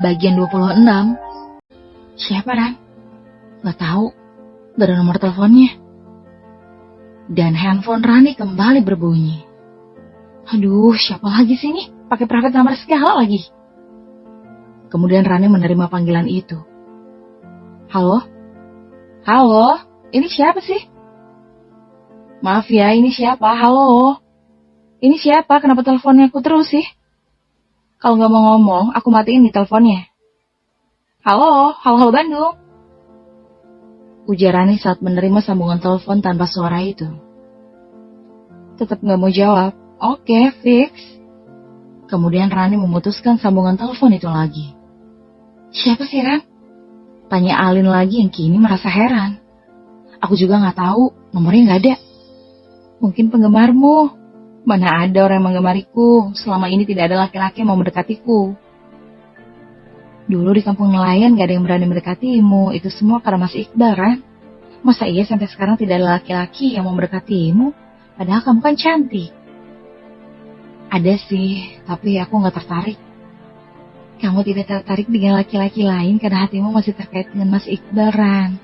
bagian 26. Siapa, Ran? Gak tahu, gak ada nomor teleponnya. Dan handphone Rani kembali berbunyi. Aduh, siapa lagi sih nih? Pakai private number segala lagi. Kemudian Rani menerima panggilan itu. Halo? Halo? Ini siapa sih? Maaf ya, ini siapa? Halo? Ini siapa? Kenapa teleponnya aku terus sih? Kalau gak mau ngomong, aku matiin nih teleponnya. Halo? Halo Bandung? Ujar Rani saat menerima sambungan telepon tanpa suara itu. Tetap gak mau jawab. Oke, fix. Kemudian Rani memutuskan sambungan telepon itu lagi. Siapa sih, Ran? Tanya Alin lagi yang kini merasa heran. Aku juga gak tahu, nomornya gak ada. Mungkin penggemarmu. Mana ada orang yang menggemariku. Selama ini tidak ada laki-laki yang mau mendekatiku. Dulu di kampung nelayan gak ada yang berani mendekatimu. Itu semua karena Mas Iqbal, Ran. Masa iya sampai sekarang tidak ada laki-laki yang mau mendekatimu? Padahal kamu kan cantik. Ada sih, tapi aku gak tertarik. Kamu tidak tertarik dengan laki-laki lain karena hatimu masih terkait dengan Mas Iqbal, Ran.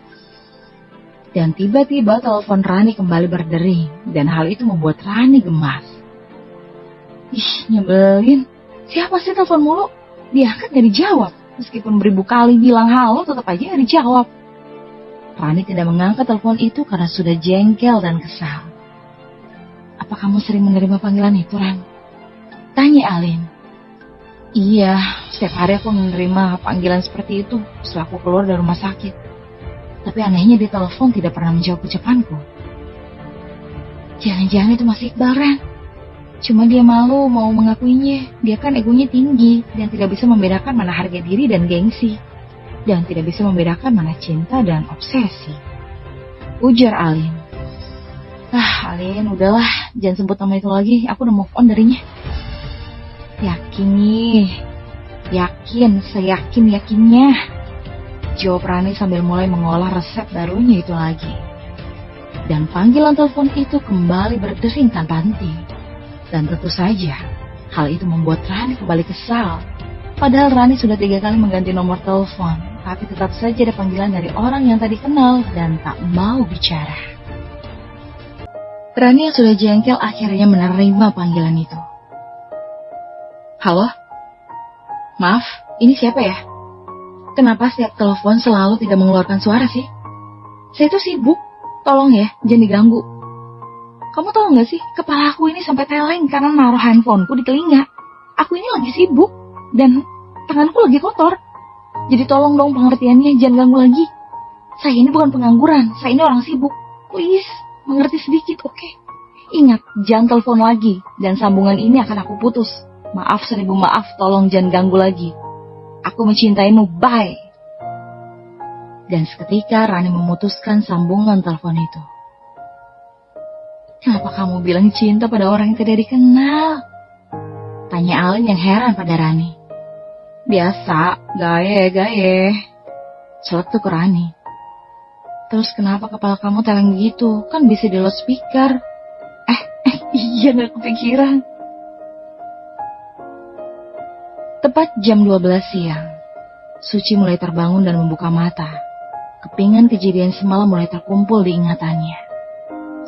Dan tiba-tiba telepon Rani kembali berdering, dan hal itu membuat Rani gemas. Ih, nyebelin. Siapa sih telepon mulu? Diangkat gak dijawab. Meskipun beribu kali bilang halo, tetap aja gak dijawab. Rani tidak mengangkat telepon itu karena sudah jengkel dan kesal. Apa kamu sering menerima panggilan itu, Ran? Tanya Alin. Iya, setiap hari aku menerima panggilan seperti itu setelah aku keluar dari rumah sakit. Tapi anehnya di telepon tidak pernah menjawab ucapanku. Jangan-jangan itu masih Iqbal, Ran. Cuma dia malu mau mengakuinya. Dia kan egonya tinggi dan tidak bisa membedakan mana harga diri dan gengsi. Dan tidak bisa membedakan mana cinta dan obsesi. Ujar Alin. Alin, udahlah. Jangan sebut nama itu lagi. Aku udah move on darinya. Yakin nih. Yakin, seyakin-yakinnya. Jawab Rani sambil mulai mengolah resep barunya itu lagi. Dan panggilan telepon itu kembali berdering tanpa henti. Dan tentu saja, hal itu membuat Rani kembali kesal. Padahal Rani sudah 3 kali mengganti nomor telepon, tapi tetap saja ada panggilan dari orang yang tadi kenal dan tak mau bicara. Rani yang sudah jengkel akhirnya menerima panggilan itu. Halo? Maaf, ini siapa ya? Kenapa setiap telepon selalu tidak mengeluarkan suara sih? Saya itu sibuk. Tolong ya, jangan diganggu. Kamu tahu gak sih, kepala aku ini sampai teleng karena naruh handphoneku di telinga. Aku ini lagi sibuk, dan tanganku lagi kotor. Jadi tolong dong pengertiannya, jangan ganggu lagi. Saya ini bukan pengangguran, saya ini orang sibuk. Please, mengerti sedikit, oke? Ingat, jangan telepon lagi, dan sambungan ini akan aku putus. Maaf 1000 maaf, tolong jangan ganggu lagi. Aku mencintaimu, bye. Dan seketika Rani memutuskan sambungan telepon itu. Kenapa kamu bilang cinta pada orang yang tidak dikenal? Tanya Alin yang heran pada Rani. Biasa, gaye. Celetuk ke Rani. Terus kenapa kepala kamu teleng begitu? Kan bisa di loudspeaker. Iya gak kepikiran. Tepat jam 12 siang, Suci mulai terbangun dan membuka mata. Kepingan kejadian semalam mulai terkumpul di ingatannya.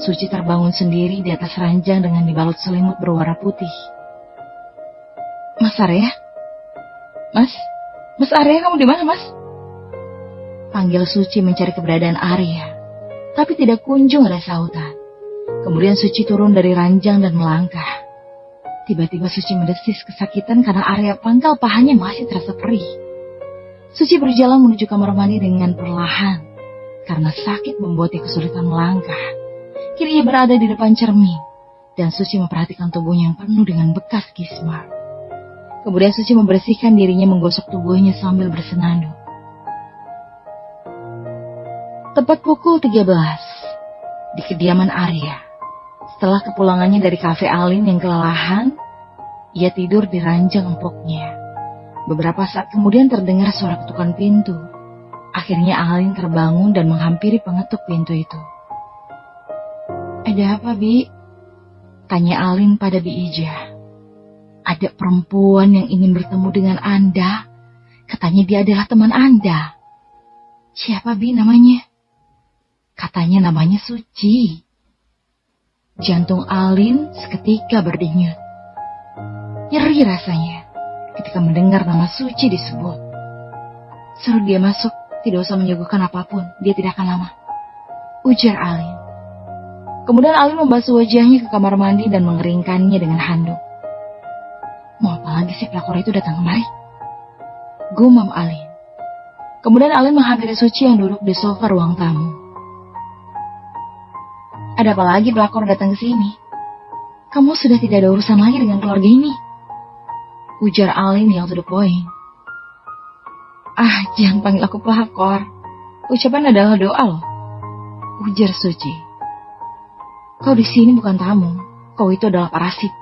Suci terbangun sendiri di atas ranjang dengan dibalut selimut berwarna putih. Mas Arya? Mas Arya, kamu di mana, Mas? Panggil Suci mencari keberadaan Arya, tapi tidak kunjung ada sautan. Kemudian Suci turun dari ranjang dan melangkah. Tiba-tiba Suci mendesis kesakitan karena area pangkal pahanya masih terasa perih. Suci berjalan menuju kamar mandi dengan perlahan, karena sakit membuatnya kesulitan melangkah. Kini ia berada di depan cermin, dan Suci memperhatikan tubuhnya yang penuh dengan bekas kismar. Kemudian Suci membersihkan dirinya menggosok tubuhnya sambil bersenandung. Tepat pukul 13, di kediaman Arya. Setelah kepulangannya dari kafe Alin yang kelelahan, ia tidur di ranjang empuknya. Beberapa saat kemudian terdengar suara ketukan pintu. Akhirnya Alin terbangun dan menghampiri pengetuk pintu itu. Ada apa, Bi? Tanya Alin pada Bi Ija. Ada perempuan yang ingin bertemu dengan Anda. Katanya dia adalah teman Anda. Siapa, Bi, namanya? Katanya namanya Suci. Jantung Alin seketika berdenyut. Nyeri rasanya ketika mendengar nama Suci disebut. Suruh dia masuk, tidak usah menyuguhkan apapun, dia tidak akan lama, ujar Alin. Kemudian Alin membasuh wajahnya ke kamar mandi dan mengeringkannya dengan handuk. Mau apa lagi sih pelakor itu datang kemari? Gumam Alin. Kemudian Alin menghampiri Suci yang duduk di sofa ruang tamu. Ada apa lagi pelakor datang ke sini? Kamu sudah tidak ada urusan lagi dengan keluarga ini, ujar Alin yang to the point. Jangan panggil aku pelakor. Ucapan adalah doa loh, ujar Suci. Kau di sini bukan tamu, kau itu adalah parasit.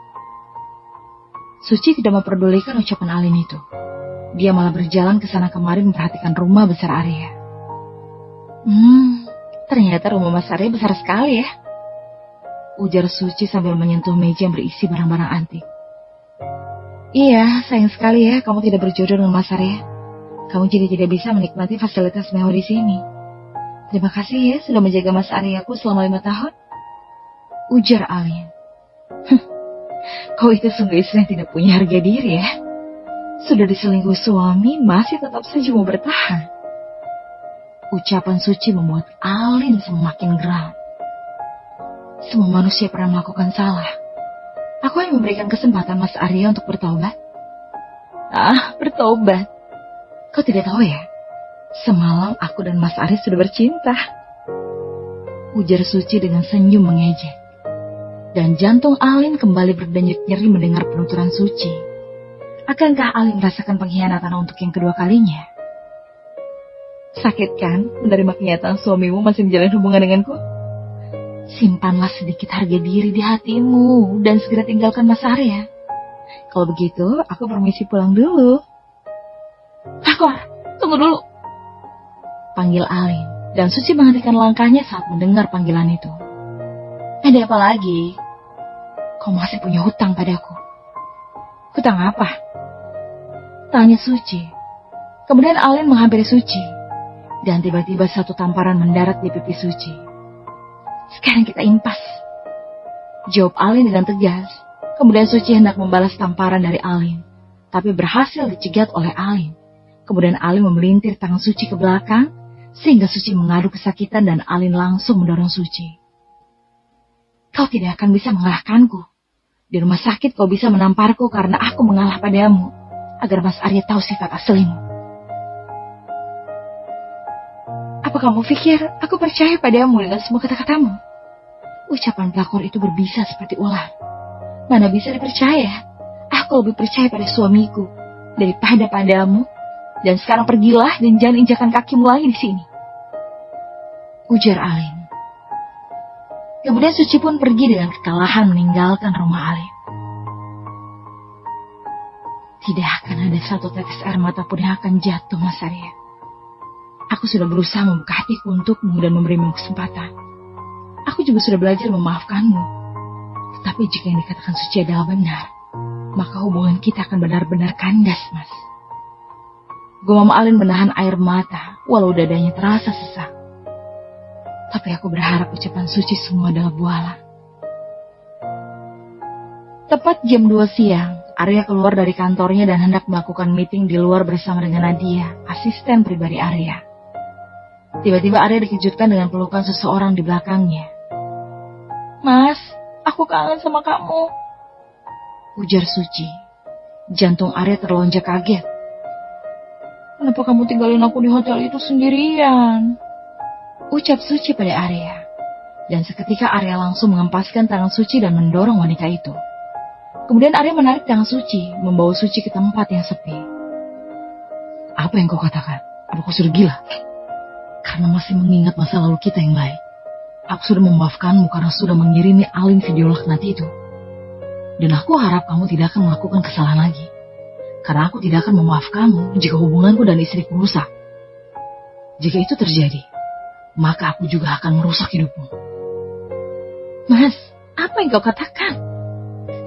Suci tidak memperdulikan ucapan Alin itu. Dia malah berjalan ke sana kemari memperhatikan rumah besar Arya. Ternyata rumah Mas Arya besar sekali ya, ujar Suci sambil menyentuh meja yang berisi barang-barang antik. Iya, sayang sekali ya kamu tidak berjodoh dengan Mas Arya. Kamu jadi tidak bisa menikmati fasilitas mewah di sini. Terima kasih ya sudah menjaga Mas Aryaku selama 5 tahun, ujar Alin. Kau itu sungguh istri yang tidak punya harga diri ya. Sudah diselingkuh suami masih tetap saja mau bertahan. Ucapan Suci membuat Alin semakin geram. Semua manusia pernah melakukan salah. Aku hanya memberikan kesempatan Mas Arya untuk bertobat. Bertobat? Kau tidak tahu ya? Semalam aku dan Mas Arya sudah bercinta, ujar Suci dengan senyum mengejek. Dan jantung Alin kembali berdenyut nyeri mendengar penuturan Suci. Akankah Alin merasakan pengkhianatan untuk yang kedua kalinya? Sakit kan menerima kenyataan suamimu masih menjalin hubungan denganku? Simpanlah sedikit harga diri di hatimu dan segera tinggalkan Mas Arya. Kalau begitu, aku permisi pulang dulu. Pelakor, tunggu dulu, panggil Alin, dan Suci menghentikan langkahnya saat mendengar panggilan itu. Ada apa lagi? Kau masih punya hutang padaku. Hutang apa? Tanya Suci. Kemudian Alin menghampiri Suci, dan tiba-tiba satu tamparan mendarat di pipi Suci. Sekarang kita impas, jawab Alin dengan tegas. Kemudian Suci hendak membalas tamparan dari Alin, tapi berhasil dicegat oleh Alin. Kemudian Alin memelintir tangan Suci ke belakang, sehingga Suci mengadu kesakitan dan Alin langsung mendorong Suci. Kau tidak akan bisa mengalahkanku. Di rumah sakit kau bisa menamparku karena aku mengalah padamu, agar Mas Arya tahu sifat aslimu. Apa kamu pikir aku percaya padamu dengan semua kata-katamu? Ucapan pelakor itu berbisa seperti ular. Mana bisa dipercaya? Aku lebih percaya pada suamiku daripada padamu. Dan sekarang pergilah dan jangan injakan kakimu lagi di sini, ujar Alin. Kemudian Suci pun pergi dengan kekalahan meninggalkan rumah Alin. Tidak akan ada satu tetes air mata pun yang akan jatuh, Mas Arya. Aku sudah berusaha membuka hatiku untukmu dan memberimu kesempatan. Aku juga sudah belajar memaafkanmu. Tetapi jika yang dikatakan Suci adalah benar, maka hubungan kita akan benar-benar kandas, Mas. Gumam Alin menahan air mata, walau dadanya terasa sesak. Tapi aku berharap ucapan Suci semua adalah bualan. Tepat jam 2 siang, Arya keluar dari kantornya dan hendak melakukan meeting di luar bersama dengan Nadia, asisten pribadi Arya. Tiba-tiba Arya dikejutkan dengan pelukan seseorang di belakangnya. Mas, aku kangen sama kamu, ujar Suci. Jantung Arya terlonjak kaget. Kenapa kamu tinggalin aku di hotel itu sendirian? Ucap Suci pada Arya. Dan seketika Arya langsung mengempaskan tangan Suci dan mendorong wanita itu. Kemudian Arya menarik tangan Suci, membawa Suci ke tempat yang sepi. Apa yang kau katakan? Apa kau sudah gila? Karena masih mengingat masa lalu kita yang baik. Aku sudah memaafkanmu karena sudah mengirimi Alin video laknat itu. Dan aku harap kamu tidak akan melakukan kesalahan lagi. Karena aku tidak akan memaafkanmu jika hubunganku dan istriku rusak. Jika itu terjadi, maka aku juga akan merusak hidupmu. Mas, apa yang kau katakan?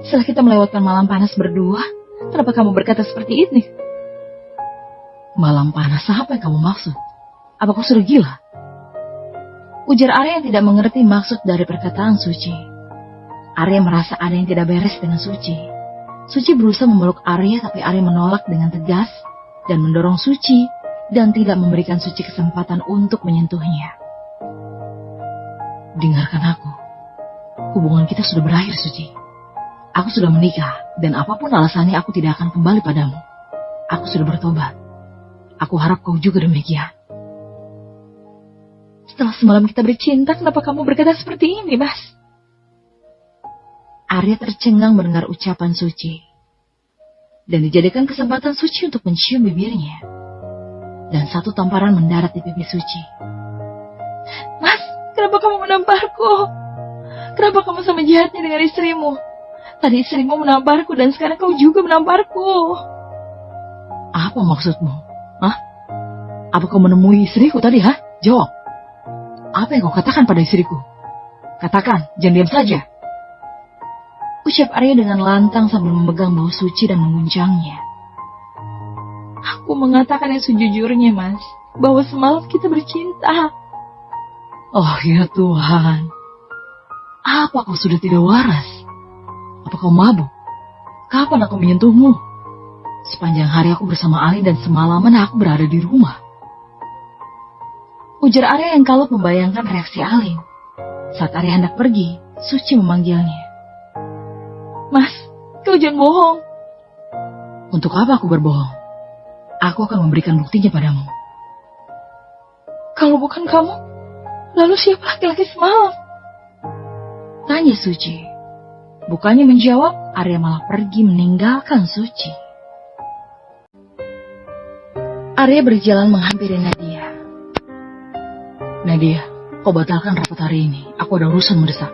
Setelah kita melewatkan malam panas berdua, kenapa kamu berkata seperti ini? Malam panas apa yang kamu maksud? Apa kau sudah gila? Ujar Arya yang tidak mengerti maksud dari perkataan Suci. Arya merasa ada yang tidak beres dengan Suci. Suci berusaha memeluk Arya, tapi Arya menolak dengan tegas dan mendorong Suci dan tidak memberikan Suci kesempatan untuk menyentuhnya. Dengarkan aku. Hubungan kita sudah berakhir, Suci. Aku sudah menikah, dan apapun alasannya aku tidak akan kembali padamu. Aku sudah bertobat. Aku harap kau juga demikian. Setelah semalam kita bercinta, kenapa kamu berkata seperti ini, Mas? Arya tercengang mendengar ucapan Suci. Dan dijadikan kesempatan Suci untuk mencium bibirnya. Dan satu tamparan mendarat di pipi Suci. Mas, kenapa kamu menamparku? Kenapa kamu sama jahatnya dengan istrimu? Tadi istrimu menamparku dan sekarang kau juga menamparku. Apa maksudmu? Hah? Apa kau menemui istriku tadi, hah? Jawab. Apa yang kau katakan pada istriku? Katakan, jangan diam saja. Ucap Arya dengan lantang sambil memegang bau Suci dan menguncangnya. Aku mengatakan yang sejujurnya, Mas, bahwa semalam kita bercinta. Oh ya Tuhan. Apa kau sudah tidak waras? Apa kau mabuk? Kapan aku menyentuhmu? Sepanjang hari aku bersama Ali dan semalaman aku berada di rumah. Ujar Arya yang kalau membayangkan reaksi Alin. Saat Arya hendak pergi, Suci memanggilnya. Mas, kau jangan bohong. Untuk apa aku berbohong? Aku akan memberikan buktinya padamu. Kalau bukan kamu, lalu siapa laki-laki semalam? Tanya Suci. Bukannya menjawab, Arya malah pergi meninggalkan Suci. Arya berjalan menghampiri Nadia. Nadia, kau batalkan rapat hari ini. Aku ada urusan mendesak.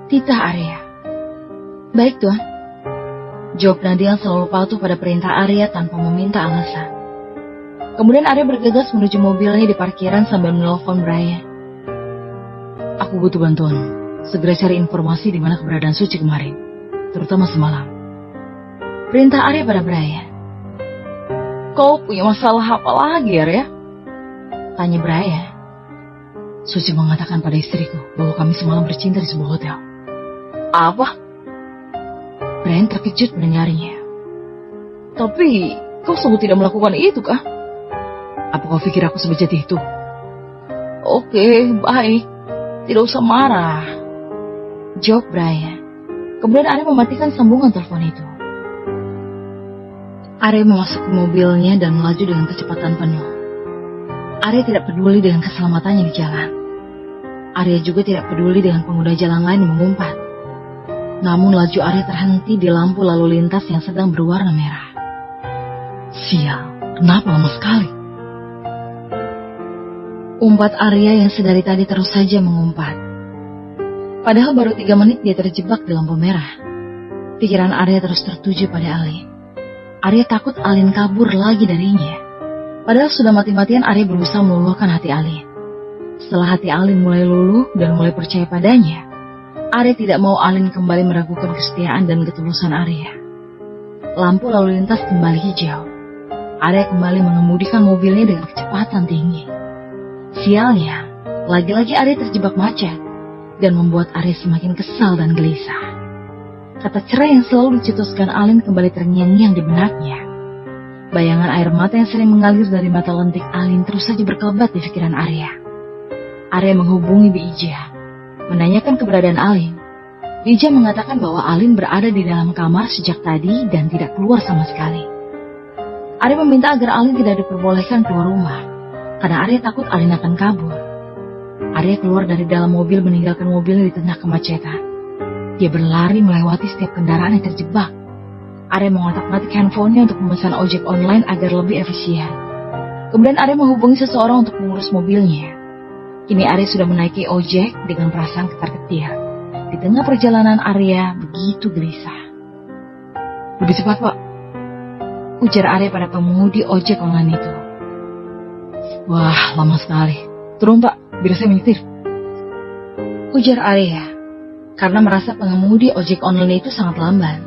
Titah Arya. Baik, Tuan. Jawab Nadia yang selalu patuh pada perintah Arya tanpa meminta alasan. Kemudian Arya bergegas menuju mobilnya di parkiran sambil menelpon Brian. Aku butuh bantuan. Segera cari informasi di mana keberadaan Suci kemarin, terutama semalam. Perintah Arya pada Brian. Kau punya masalah apa lagi, Arya? Tanya Brian. Suci mengatakan pada istriku bahwa kami semalam bercinta di sebuah hotel. Apa? Brian terkejut mendengarnya. Tapi kau sungguh tidak melakukan itu, kah? Apa kau pikir aku sebejat itu? Oke, baik. Tidak usah marah. Jawab Brian. Kemudian Arya mematikan sambungan telepon itu. Arya memasuki mobilnya dan melaju dengan kecepatan penuh. Arya tidak peduli dengan keselamatannya di jalan. Arya juga tidak peduli dengan pengguna jalan lain yang mengumpat. Namun laju Arya terhenti di lampu lalu lintas yang sedang berwarna merah. Sial, kenapa lama sekali? Umpat Arya yang sedari tadi terus saja mengumpat. Padahal baru 3 menit dia terjebak di lampu merah. Pikiran Arya terus tertuju pada Alin. Arya takut Alin kabur lagi darinya. Padahal sudah mati-matian Arya berusaha meluluhkan hati Alin. Setelah hati Alin mulai luluh dan mulai percaya padanya, Arya tidak mau Alin kembali meragukan kesetiaan dan ketulusan Arya. Lampu lalu lintas kembali hijau. Arya kembali mengemudikan mobilnya dengan kecepatan tinggi. Sialnya, lagi-lagi Arya terjebak macet dan membuat Arya semakin kesal dan gelisah. Kata cerai yang selalu dicetuskan Alin kembali terngiang-ngiang di benaknya. Bayangan air mata yang sering mengalir dari mata lentik Alin terus saja berkelebat di pikiran Arya. Arya menghubungi Bi Ija, menanyakan keberadaan Alin. Bi Ija mengatakan bahwa Alin berada di dalam kamar sejak tadi dan tidak keluar sama sekali. Arya meminta agar Alin tidak diperbolehkan keluar rumah, karena Arya takut Alin akan kabur. Arya keluar dari dalam mobil meninggalkan mobilnya di tengah kemacetan. Dia berlari melewati setiap kendaraan yang terjebak. Arya mengotak-ngatik handphonenya untuk memesan ojek online agar lebih efisien. Kemudian Arya menghubungi seseorang untuk mengurus mobilnya. Kini Arya sudah menaiki ojek dengan perasaan ketar-ketir. Di tengah perjalanan Arya begitu gelisah. Lebih cepat, Pak, ujar Arya pada pengemudi ojek online itu. Wah, lama sekali. Turun, Pak, biar saya menyetir, ujar Arya, karena merasa pengemudi ojek online itu sangat lamban.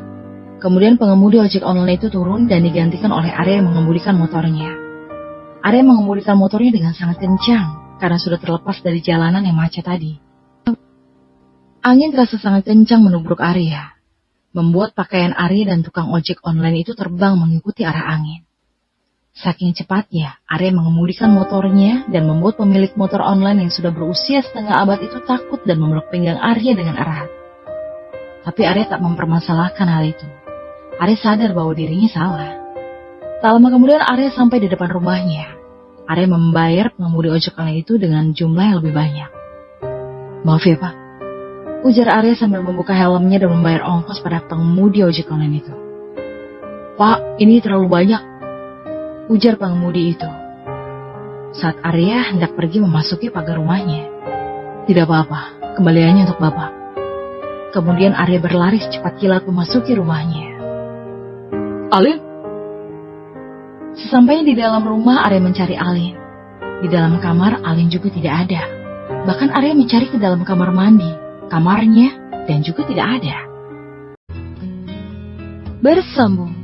Kemudian pengemudi ojek online itu turun dan digantikan oleh Arya yang mengemudikan motornya. Arya mengemudikan motornya dengan sangat kencang karena sudah terlepas dari jalanan yang macet tadi. Angin terasa sangat kencang menubruk Arya, membuat pakaian Arya dan tukang ojek online itu terbang mengikuti arah angin. Saking cepatnya, Arya mengemudikan motornya dan membuat pemilik motor online yang sudah berusia setengah abad itu takut dan memeluk pinggang Arya dengan erat. Tapi Arya tak mempermasalahkan hal itu. Arya sadar bahwa dirinya salah. Tak lama kemudian Arya sampai di depan rumahnya. Arya membayar pengemudi ojek online itu dengan jumlah yang lebih banyak. "Maaf ya Pak," ujar Arya sambil membuka helmnya dan membayar ongkos pada pengemudi ojek online itu. "Pak, ini terlalu banyak," ujar pengemudi itu. Saat Arya hendak pergi memasuki pagar rumahnya. "Tidak apa-apa, kembaliannya untuk Bapak." Kemudian Arya berlari secepat kilat memasuki rumahnya. "Alin?" Sesampainya di dalam rumah, Arya mencari Alin. Di dalam kamar, Alin juga tidak ada. Bahkan Arya mencari ke dalam kamar mandi, kamarnya, dan juga tidak ada. Bersambung.